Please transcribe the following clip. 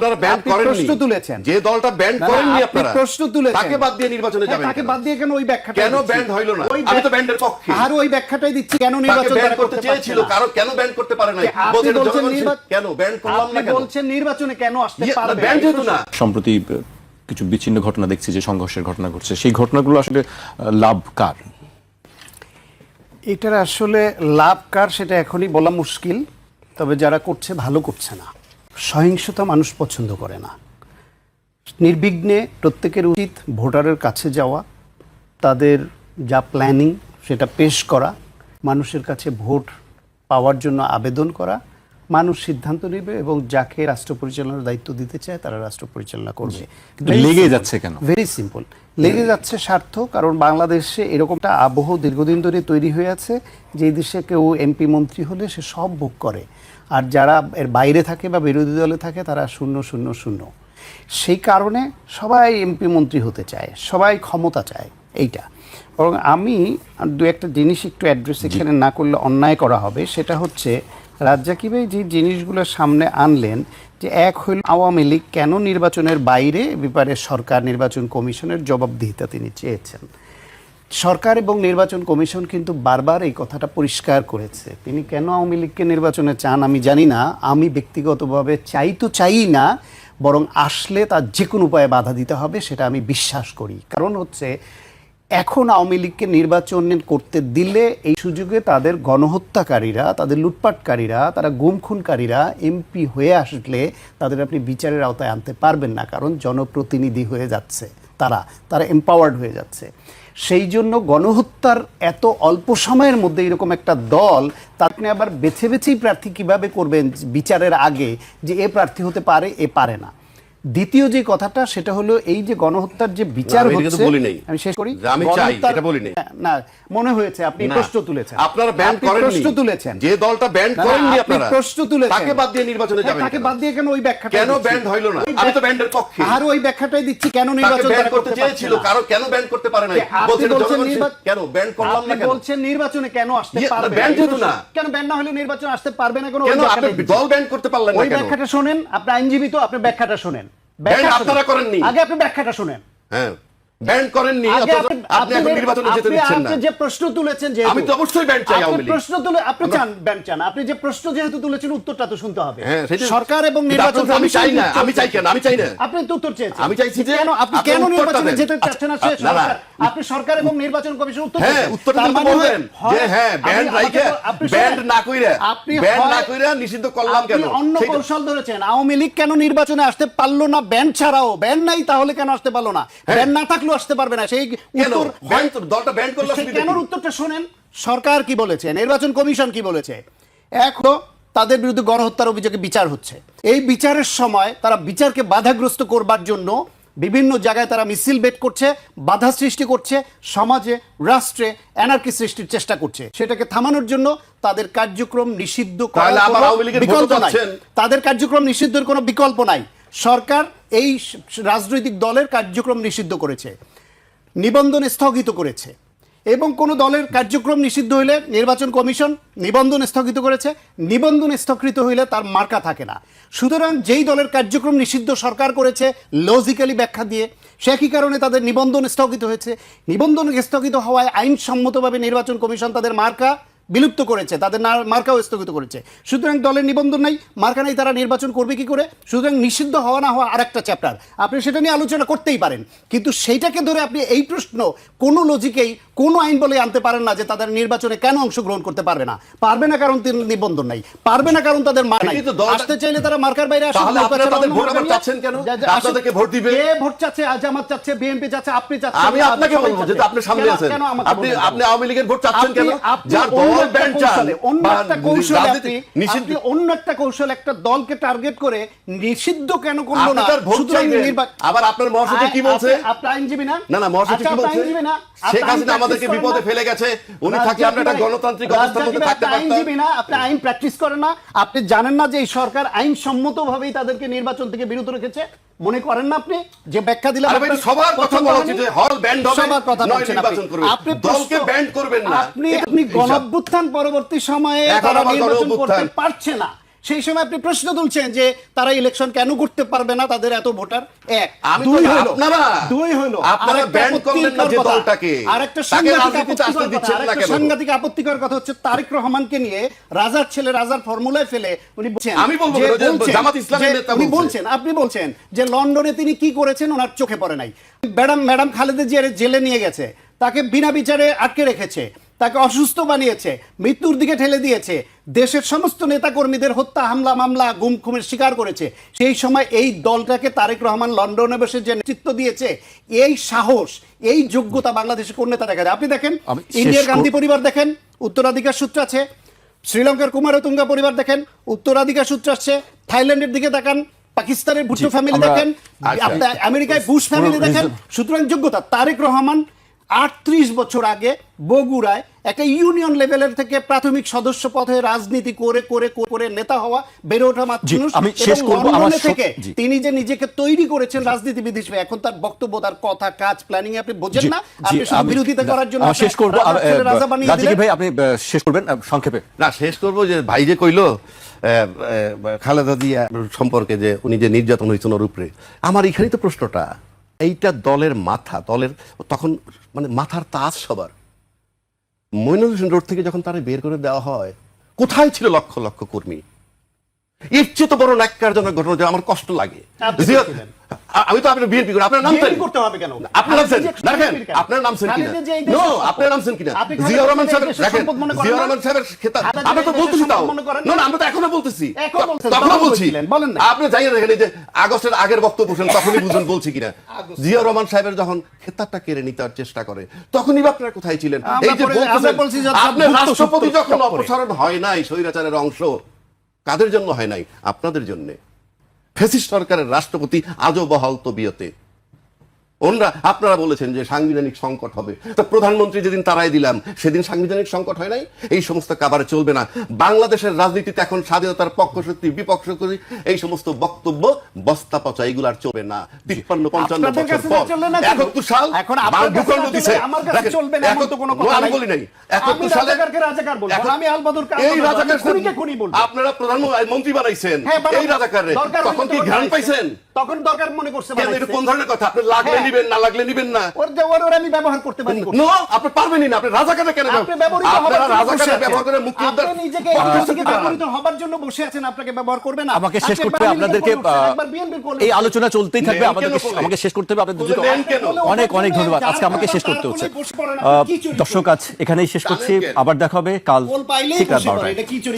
আপনারা ব্যান করেননি, প্রশ্ন তুলেছেন, যে দলটা ব্যান করেননি আপনারা প্রশ্ন তুলেছেন, তাকে বাদ দিয়ে নির্বাচনে যাবেন, তাকে বাদ দিয়ে কেন ওই ব্যাখ্যাটা কেন ব্যান হইল না? আমি তো ব্যান্ডের পক্ষে, আর ওই ব্যাখ্যাটাই দিচ্ছি কেন নির্বাচন ব্যান করতে চেয়েছিল, কারণ কেন ব্যান করতে পারে না? বলছেন কেন ব্যান করলাম না, কেন বলছেন নির্বাচনে কেন আসতে পারবে? ব্যান যেহেতু না। সম্প্রতি কিছু বিচ্ছিন্ন ঘটনা দেখছি যে সংঘর্ষের ঘটনা ঘটছে, সেই ঘটনাগুলো আসলে লাভ কার? এটার আসলে লাভ কার সেটা এখনই বলা মুশকিল, তবে যারা করছে ভালো করছে না। সহিংসতা মানুষ পছন্দ করে না। নির্বিঘ্নে প্রত্যেকের উচিত ভোটারের কাছে যাওয়া, তাদের যা প্ল্যানিং সেটা পেশ করা, মানুষের কাছে ভোট পাওয়ার জন্য আবেদন করা, মানুষ সিদ্ধান্ত নেবে এবং যাকে রাষ্ট্র পরিচালনার দায়িত্ব দিতে চায় তারা রাষ্ট্র পরিচালনা করবে। লেগে যাচ্ছে কেন? ভেরি সিম্পল, লেগে যাচ্ছে স্বার্থ। কারণ বাংলাদেশে এরকমটা আবহ দীর্ঘদিন ধরে তৈরি হয়ে আছে যে দেশে কেউ এমপি মন্ত্রী হলে সে সব ভোগ করে, আর যারা এর বাইরে থাকে বা বিরোধী দলে থাকে তারা শূন্য শূন্য শূন্য। সেই কারণে সবাই এমপি মন্ত্রী হতে চায়, সবাই ক্ষমতা চায়। এইটা বরং আমি দু একটা জিনিস একটু অ্যাড্রেস এখানে না করলে অন্যায় করা হবে। সেটা হচ্ছে রাজ্জাকি ভাই যে জিনিসগুলো সামনে আনলেন, যে এক হইল আওয়ামী লীগ কেন নির্বাচনের বাইরে, ব্যাপারে সরকার নির্বাচন কমিশনের জবাবদিহিতা তিনি চেয়েছেন। সরকার এবং নির্বাচন কমিশন কিন্তু বারবার এই কথাটা পরিষ্কার করেছে। তিনি কেন আওয়ামী লীগকে নির্বাচনে চান আমি জানি না, আমি ব্যক্তিগতভাবে চাই তো চাই না, বরং আসলে তার যে কোনো উপায়ে বাধা দিতে হবে সেটা আমি বিশ্বাস করি। কারণ হচ্ছে এখন আওয়ামী লীগকে নির্বাচন করতে দিলে এই সুযোগে তাদের গণহত্যাকারীরা, তাদের লুটপাটকারীরা, তারা গুম খুনকারীরা এমপি হয়ে আসলে তাদের আপনি বিচারের আওতায় আনতে পারবেন না, কারণ জনপ্রতিনিধি হয়ে যাচ্ছে, তারা এম্পাওয়ার্ড হয়ে যাচ্ছে। সেই জন্য গণহত্যার এত অল্প সময়ের মধ্যে এরকম একটা দল, তাকে আবার বেছে বেছেই প্রার্থী কিভাবে করবেন বিচারের আগে, যে এ প্রার্থী হতে পারে এ পারে না। দ্বিতীয় যে কথাটা সেটা হলো এই যে গণহত্যার যে বিচার হচ্ছে, আমি শেষ করি, আমি চাই এটা বলি নাই না, মনে হয়েছে আপনি প্রশ্ন তুলেছেন, আপনারা ব্যান করেননি, প্রশ্ন তুলেছেন, যে দলটা ব্যান করেননি আপনারা প্রশ্ন তুলেছেন, তাকে বাদ দিয়ে নির্বাচনে যাবেন, তাকে বাদ দিয়ে কেন ওই ব্যাখ্যাটা, কেন ব্যান হইল না? আমি তো ব্যান্ডের পক্ষে, আর ওই ব্যাখ্যাটাই দিচ্ছি কেন নির্বাচন ব্যান করতে চেয়েছিল, কারণ কেন ব্যান করতে পারে না? কেন ব্যান করলাম না, কেন বলছেন নির্বাচনে কেন আসতে পারবে? ব্যান যেহেতু না, কেন ব্যান না হলে নির্বাচন আসতে পারবে না? কেন আপনি দল ব্যান করতে পারলেন না? ওই ব্যাখ্যাটা শোনেন, আপনি আইনজীবী তো, আপনি ব্যাখ্যাটা শোনেন। আপনারা করেননি, আগে আপনি ব্যাখ্যাটা শুনেন। হ্যাঁ, ব্যান করেননি, আপনি এখন নির্বাচনে যেতে দিচ্ছেন না। আপনি যে প্রশ্ন তুলেছেন, যে আমি তো অবশ্যই ব্যান চাই, আওয়ামী লীগ প্রশ্ন তুলে আপনি চান ব্যান চান, আপনি যে প্রশ্ন যেহেতু তুলেছেন উত্তরটা তো শুনতে হবে। হ্যাঁ, সরকার এবং নির্বাচন আমি চাই না, আমি চাই কেন? আমি চাই না, আপনি তো উত্তর চেয়েছেন। আমি চাইছি যে আপনি কেন নির্বাচনে যেতে চাচ্ছেন না? আপনি সরকার এবং নির্বাচন কমিশন উত্তর হ্যাঁ, উত্তরটা তো বলবেন যে হ্যাঁ ব্যান রাইখা, ব্যান না কইরা, ব্যান না কইরা নিষিদ্ধ করলাম কেন? অন্য কৌশল ধরেছেন। আওয়ামী লীগ কেন নির্বাচনে আসতে পারলো না? ব্যান ছাড়াও, ব্যান নাই তাহলে কেন আসতে পারলো না? ব্যান না থাকলেও আসতে পারবে না। সেই উত্তর দলটা ব্যান করলো, কেন উত্তরটা শুনেন। সরকার কি বলেছে, নির্বাচন কমিশন কি বলেছে? এক তাদের বিরুদ্ধে গণহত্যার অভিযোগে বিচার হচ্ছে। এই বিচারের সময় তারা বিচারকে বাধাগ্রস্ত করবার জন্য বিভিন্ন জায়গায় তারা মিছিল বের করছে, বাধা সৃষ্টি করছে, সমাজে রাষ্ট্রে অ্যানার্কি সৃষ্টির চেষ্টা করছে। সেটাকে থামানোর জন্য তাদের কার্যক্রম নিষিদ্ধ করার বিকল্প নাই। তাদের কার্যক্রম নিষিদ্ধের কোনো বিকল্প নাই। সরকার এই রাজনৈতিক দলের কার্যক্রম নিষিদ্ধ করেছে, নিবন্ধন স্থগিত করেছে, এবং কোন দলের কার্যক্রম নিষিদ্ধ হইলে নির্বাচন কমিশন নিবন্ধন স্থগিত করেছে। নিবন্ধন স্থগিত হইলে তার মার্কা থাকে না। সুতরাং যেই দলের কার্যক্রম নিষিদ্ধ সরকার করেছে লজিক্যালি ব্যাখ্যা দিয়ে, সে একই কারণে তাদের নিবন্ধন স্থগিত হয়েছে। নিবন্ধন স্থগিত হওয়ায় আইনসম্মতভাবে নির্বাচন কমিশন তাদের মার্কা বিলুপ্ত করেছে, তাদের মার্কাও স্থগিত করেছে। সুতরাং দলের নিবন্ধন নাই, মার্কা নাই, তারা নির্বাচন করবে কি করে? সুতরাং নিষিদ্ধ হওয়া না হওয়া আরেকটা চ্যাপ্টার, আপনি সেটা নিয়ে আলোচনা করতেই পারেন, কিন্তু সেইটাকে ধরে আপনি এই প্রশ্ন কোনো লজিকেই কোনো আইন বলে আনতে পারেন না যে তাদের নির্বাচনে কেন অংশগ্রহণ করতে পারবে না। পারবে না কারণ নিবন্ধন নাই, পারবে না কারণ তাদের মার্কা নাই। আসতে চাইলে তারা মার্কার বাইরে আসে। ভোট দিবে, ভোট চাচ্ছে, জামাত চাচ্ছে, বিএনপি চাচ্ছে, আপনি চাচ্ছেন। আমি আপনাকে বলবো যে আপনি সামনে আছেন, আপনি আওয়ামী লীগের ভোট চাচ্ছেন কেন? অন্য একটা কৌশল একটা দলকে টার্গেট করে নিষিদ্ধ কেন করলো না? আবার আপনার মহাসচিব কি বলছে? আপনি আইনজীবী না? না, মহাসচিব কি বলছে? শেখ হাসিনা আমাদেরকে বিপদে ফেলে গেছে, উনি থাকলে আমরা একটা গণতান্ত্রিক অবস্থার মধ্যে থাকতে পারতাম। আইনজীবী না, আপনি আইন প্র্যাকটিস করেন না, আপনি জানেন না যে এই সরকার আইনসম্মতভাবেই তাদেরকে নির্বাচন থেকে বিরত রেখেছে। মনে করেন না আপনি যে ব্যাখ্যা দিলে সবার কথা বলা উচিত, হল ব্যান্ড হবে, সবার কথা নয় নির্বাচন করবে, আপনি দলকে ব্যান্ড করবেন না। আপনি গণঅভ্যুত্থান পরবর্তী সময়ে তারা নির্বাচন করতে পারছে না, সেই সময় আপনি প্রশ্ন তুলছেন যে তারা ইলেকশন কেন করতে পারবে না, তাদের এত ভোটার। এক আমি দুই তো- হলো আপনারা- দুই হলো আপনারা আরেকটা ব্যান করলেন না যে আপত্তিকর কথা, দলটাকে, আরেকটা তাকে সাংঘাতিক রাজনীতিতে আসতে আপত্তিকর দিচ্ছেন কথা, না আরেকটা কেন? সাংঘাতিক আপত্তিকর কথা হচ্ছে তারেক রহমানকে নিয়ে রাজার ছেলে রাজার ফর্মুলায় ফেলে উনি বলছেন, আমি বলবো যে কেন, যে বলছেন, জামাত ইসলামের যে নেতা উনি বলছে। বলছেন, আপনি বলছেন যে লন্ডনে তিনি কি করেছেন ওনার চোখে পড়ে নাই। ম্যাডাম খালেদা জিয়ার জেলে নিয়ে গেছে, তাকে বিনা বিচারে আটকে রেখেছে, তাকে অসুস্থ বানিয়েছে, মৃত্যুর দিকে ঠেলে দিয়েছে, দেশের সমস্ত নেতাকর্মীদের হত্যা হামলা মামলা গুম খুমের শিকার করেছে। সেই সময় এই দলটাকে তারেক রহমান লন্ডনে বসে যে নেতৃত্ব দিয়েছে, এই সাহস এই যোগ্যতা বাংলাদেশে কোন নেতা দেখা যায়? আপনি দেখেন আমি শেষ ইন্ডিয়ার কর- গান্ধী পরিবার দেখেন, উত্তরাধিকার সূত্র আছে। শ্রীলঙ্কার কুমারতুঙ্গা পরিবার দেখেন, উত্তরাধিকার সূত্র আসছে। থাইল্যান্ডের দিকে তাকান, পাকিস্তানের ভুট্টো ফ্যামিলি আমরা- দেখেন, আচ্ছা। আপনার আমেরিকায় বুশ ফ্যামিলি দেখেন। সুতরাং যোগ্যতা তারেক রহমান 38 বছর আগে বগুড়ায় একটা ইউনিয়ন লেভেলের থেকে প্রাথমিক সদস্য পদে রাজনীতি করে করে করে নেতা হওয়া, বেড়ে ওঠা জি, মানুষ, আমি এবং শেষ করব আমার লন্ডনে থেকে জি। তিনি যে নিজেকে তৈরি করেছেন রাজনীতিবিদ হিসেবে, এখন তার বক্তব্য, তার কথা, কাজ, প্ল্যানিং আপনি বোঝেন জি, না। জি, আপনি শুধু আমি- বিরোধিতা করার জন্য আমার শেষ করব। রাজার ছেলে রাজা বানিয়ে রাজিকি দিলেন। ভাই আপনি শেষ করবেন সংক্ষেপে। না, শেষ করবো যে ভাই যে কইলো খালেদা জিয়া সম্পর্কে যে উনি যে নির্যাতন হয়েছেন ওর উপরে, আমার এখানেই তো প্রশ্নটা, এইটা দলের মাথা, দলের তখন মানে মাথার তাজ সবার। মইনুল হোসেন রোড থেকে যখন তারা বের করে দেওয়া হয়, কোথায় ছিল লক্ষ লক্ষ কর্মী? এর চেয়ে তো বড় ন্যাক্কারজনক ঘটনা যে আমার কষ্ট লাগে। আপনি জিয়া- ছিলেন। আমি তো আপনার বিএনপি করি, আপনার নাম বিএনপি তাই? করতে হবে কেন? আপনার নামছেন খালেদা জিয়া দেখেন, বিএনপির কেন? আপনার নামছেন কিনা? খালেদা জিয়া এই দেশের নো, সম্পদ। আপনার নামছেন কিনা? আপনি জিয়া রহমান খালেদা সাহেব জিয়া এই দেশের দেখেন, সম্পদ মনে করেন জিয়া না? রহমান সাহেবের খেতাব খালেদা জিয়া আমরা তো এই দেশের বলতেছি তাও। সম্পদ মনে করেন না, না? আমরা তো এখনো বলতেছি। এখনো বলছেন, তখনও তখনও বলছি। বলছিলেন, বলেন না। আপনি জানেন এখানে যে আগস্টের আগের বক্তব্য বলছেন, তখনই বুঝুন বলছি কিনা। জিয়া রহমান সাহেবের যখন খেতাবটা কেড়ে নিতে চেষ্টা করে, তখনই বা আপনারা কোথায় ছিলেন? আমরা এই যে পরে- আমরা বলতেছেন, বলছি যে আপনার গুপ্ত রাষ্ট্রপতি সূত্র যখন চক্করে। অপসারণ হয় নাই স্বৈরাচারের অংশ, কাদের জন্য হয় নাই? আপনাদের জন্য। ফ্যাসিস্ট সরকারের রাষ্ট্রপতি আজও বহাল তবিয়তে। আপনারা বলেছেন যে সাংবিধানিক সংকট হবে, তো প্রধানমন্ত্রী যেদিন তারাই দিলাম সেদিন সাংবিধানিক সংকট হয় নাই? এই সমস্ত কাবারে চলবে না। বাংলাদেশের রাজনীতিতে এখন স্বাধীনতার পক্ষ শক্তি বিপক্ষ শক্তি এই সমস্ত বক্তব্য বস্তা পচা, এগুলো আর চলবে না। 53-55 আপনাদের বছর কাছে পর চলবে না কেন? 71 সাল এখন আপনার কাছে ভূখণ্ড না দিছে। চলবে, আমার কাছে দেখেন, চলবে না এমন তো কোনো কথা আমি নাই। বলি নাই। আমি 71 সালে রাজাকারকে রাজাকার বলবো, আমি আলবদর কার এই বলবো, রাজাকার আমি খুনিকে খুনি বলবো। আপনারা প্রধানমন্ত্রী বানাইছেন হ্যাঁ, বানাবো। এই রাজাকারে, দরকার তখন হলে কি তো ঘ্রাণ বানাইছে। পাইছেন? তখন দরকার মনে করছে কেন, এটা বানাইছে। কোন ধরনের কথা? আপনি লাগলে হ্যাঁ। নিবেন, না লাগলে নিবেন না। ওর আমি ব্যবহার করতে পারি। নো, আপনি পারবেনই না। আপনি রাজাকারে কেন? আপনি ব্যবহৃত হবার আপনারা জন্য বসে রাজাকারে আছেন। ব্যবহার করে মুক্তি উদ্ধার আপনি নিজেকে এই দিকে ব্যবহৃত হবার জন্য বসে আছেন, আপনাকে ব্যবহার করবে না। আমাকে শেষ আপনি করতে হবে, একবার আপনাদেরকে আওয়ামী লীগের করলেন, একবার বিএনপির এই করলেন। আলোচনা চলতেই থাকবে। নেন আমাদেরকে কেন বলে? আমাকে শেষ করতে হবে, আপনাদের দুটো নেন কেন? অনেক অনেক ধন্যবাদ। আজকে আমাকে শেষ করতে হচ্ছে। দর্শক আজ এখানেই শেষ করছি, জানেন কেন? আবার দেখা হবে কাল গোল পাইলেই ঠিক রাত বসে পড়ে, 12টায়। এটা কি চরিত্র?